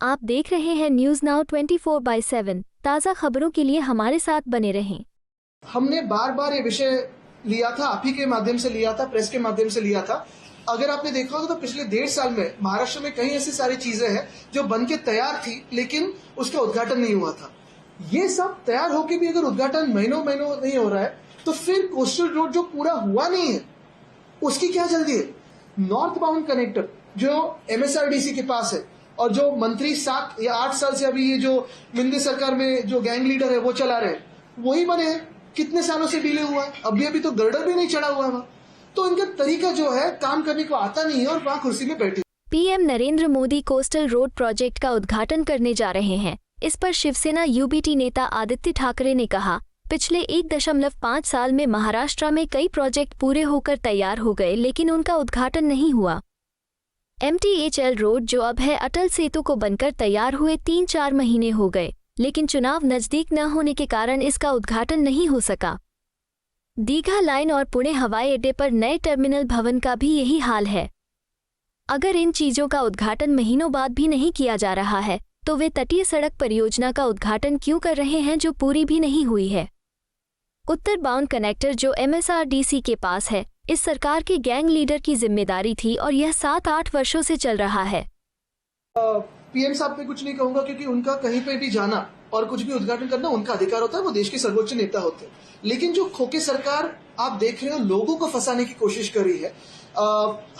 आप देख रहे हैं न्यूज नाउ 24/7। ताज़ा खबरों के लिए हमारे साथ बने रहें। हमने बार बार ये विषय लिया था, आप ही के माध्यम से लिया था, प्रेस के माध्यम से लिया था। अगर आपने देखा होगा तो पिछले 1.5 साल में महाराष्ट्र में कई ऐसी सारी चीजें हैं जो बन के तैयार थी, लेकिन उसका उद्घाटन नहीं हुआ था। ये सब तैयार होके भी अगर उद्घाटन महीनों नहीं हो रहा है, तो फिर कोस्टल रोड जो पूरा हुआ नहीं है, उसकी क्या जल्दी है? नॉर्थ बाउंड कनेक्टर जो MSRDC के पास है और जो मंत्री 7 या 8 साल से अभी ये जो मिंदी सरकार में जो गैंग लीडर है वो चला रहे हैं, वही बने हैं। कितने सालों से डिले हुआ है, अभी तो गर्डर भी नहीं चढ़ा हुआ है। तो इनका तरीका जो है काम करने को आता नहीं है और वहां कुर्सी में बैठे। PM Narendra Modi coastal road project का उद्घाटन करने जा रहे हैं। इस पर शिवसेना UBT नेता आदित्य ठाकरे ने कहा, पिछले 1.5 साल में महाराष्ट्र में कई प्रोजेक्ट पूरे होकर तैयार हो गए, लेकिन उनका उद्घाटन नहीं हुआ। MTHL रोड जो अब है अटल सेतु को बनकर तैयार हुए 3-4 महीने हो गए, लेकिन चुनाव नजदीक न होने के कारण इसका उद्घाटन नहीं हो सका। दीघा लाइन और पुणे हवाई अड्डे पर नए टर्मिनल भवन का भी यही हाल है। अगर इन चीजों का उद्घाटन महीनों बाद भी नहीं किया जा रहा है, तो वे तटीय सड़क परियोजना का उद्घाटन क्यों कर रहे हैं जो पूरी भी नहीं हुई है? उत्तर बाउंड कनेक्टर जो MSRDC के पास है, इस सरकार के गैंग लीडर की जिम्मेदारी थी और यह 7-8 वर्षों से चल रहा है। PM साहब पे कुछ नहीं कहूंगा, क्योंकि उनका कहीं पे भी जाना और कुछ भी उद्घाटन करना उनका अधिकार होता है, वो देश के सर्वोच्च नेता होते हैं। लेकिन जो खोके सरकार आप देख रहे हो, लोगों को फंसाने की कोशिश कर रही है।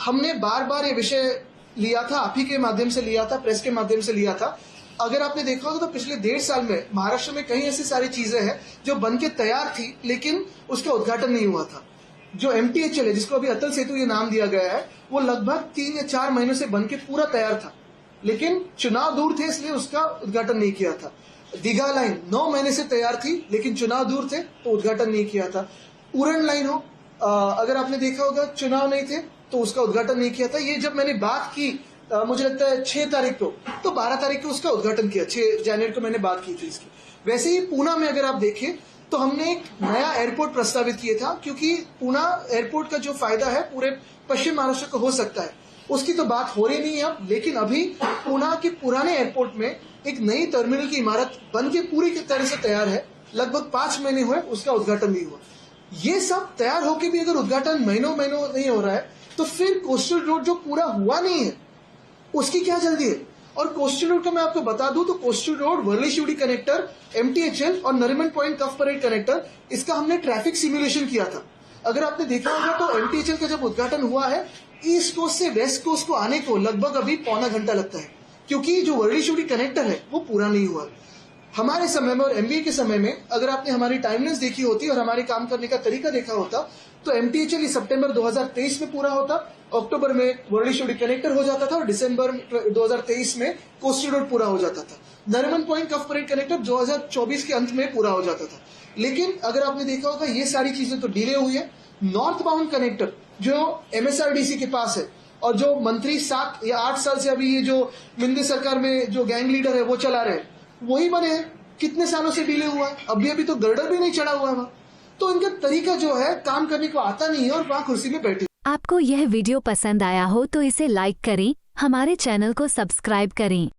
हमने बार बार ये विषय लिया था, आप ही के माध्यम से लिया था, प्रेस के माध्यम से लिया था। अगर आपने देखा होगा तो पिछले 1.5 साल में महाराष्ट्र में कई ऐसी सारी चीजें हैं जो बन के तैयार थी, लेकिन उसका उद्घाटन नहीं हुआ था। जो MTHL है, जिसको अभी अटल सेतु ये नाम दिया गया है, वो लगभग 3 या 4 महीनों से बन के पूरा तैयार था, लेकिन चुनाव दूर थे इसलिए उसका उद्घाटन नहीं किया था। दीघा लाइन 9 महीने से तैयार थी, लेकिन चुनाव दूर थे तो उद्घाटन नहीं किया था। उड़न लाइन हो, अगर आपने देखा होगा चुनाव नहीं थे तो उसका उद्घाटन नहीं किया था। ये जब मैंने बात की, मुझे लगता है 6 तारीख को, तो 12 तारीख को उसका उद्घाटन किया। 6 जनवरी को मैंने बात की थी इसकी। वैसे ही पूना में अगर आप देखें तो हमने एक नया एयरपोर्ट प्रस्तावित किया था, क्योंकि पूना एयरपोर्ट का जो फायदा है पूरे पश्चिम महाराष्ट्र को हो सकता है, उसकी तो बात हो रही नहीं है अब। लेकिन अभी पूना के पुराने एयरपोर्ट में एक नई टर्मिनल की इमारत बन के पूरी तरह से तैयार है। लगभग 5 महीने हुए, उसका उद्घाटन नहीं हुआ। ये सब तैयार होके भी अगर उद्घाटन महीनों नहीं हो रहा है, तो फिर कोस्टल रोड जो पूरा हुआ नहीं है, उसकी क्या जल्दी है? और कोस्टल रोड का मैं आपको बता दूं तो coastal road Worli Sewri connector, MTHL और Nariman Point Cuff Parade connector, इसका हमने ट्रैफिक सिमुलेशन किया था। अगर आपने देखा होगा तो MTHL का जब उद्घाटन हुआ है, ईस्ट कोस्ट से वेस्ट कोस्ट को आने को लगभग अभी पौना घंटा लगता है, क्योंकि जो वर्ली शिवड़ी कनेक्टर है वो पूरा नहीं हुआ। हमारे समय में और MBA के समय में अगर आपने हमारी टाइमलाइंस देखी होती और हमारे काम करने का तरीका देखा होता, तो MTHL सितंबर 2023 में पूरा होता, अक्टूबर में वर्ली शिवड़ी कनेक्टर हो जाता था और दिसंबर 2023 में कोस्टल रोड पूरा हो जाता था। Nariman Point Cuff Parade connector 2024 के अंत में पूरा हो जाता था। लेकिन अगर आपने देखा होगा ये सारी चीजें तो डिले हुई है। नॉर्थ बाउंड कनेक्टर जो MSRDC के पास है और जो मंत्री 7 या 8 साल से अभी ये जो मिंदी सरकार में जो गैंग लीडर है वो चला रहे हैं, वही बने हैं। कितने सालों से डिले हुआ है, अभी तो गर्डर भी नहीं चढ़ा हुआ है। तो इनका तरीका जो है काम करने को आता नहीं है और वहां कुर्सी में बैठे। आपको यह वीडियो पसंद आया हो तो इसे लाइक करें, हमारे चैनल को सब्सक्राइब करें।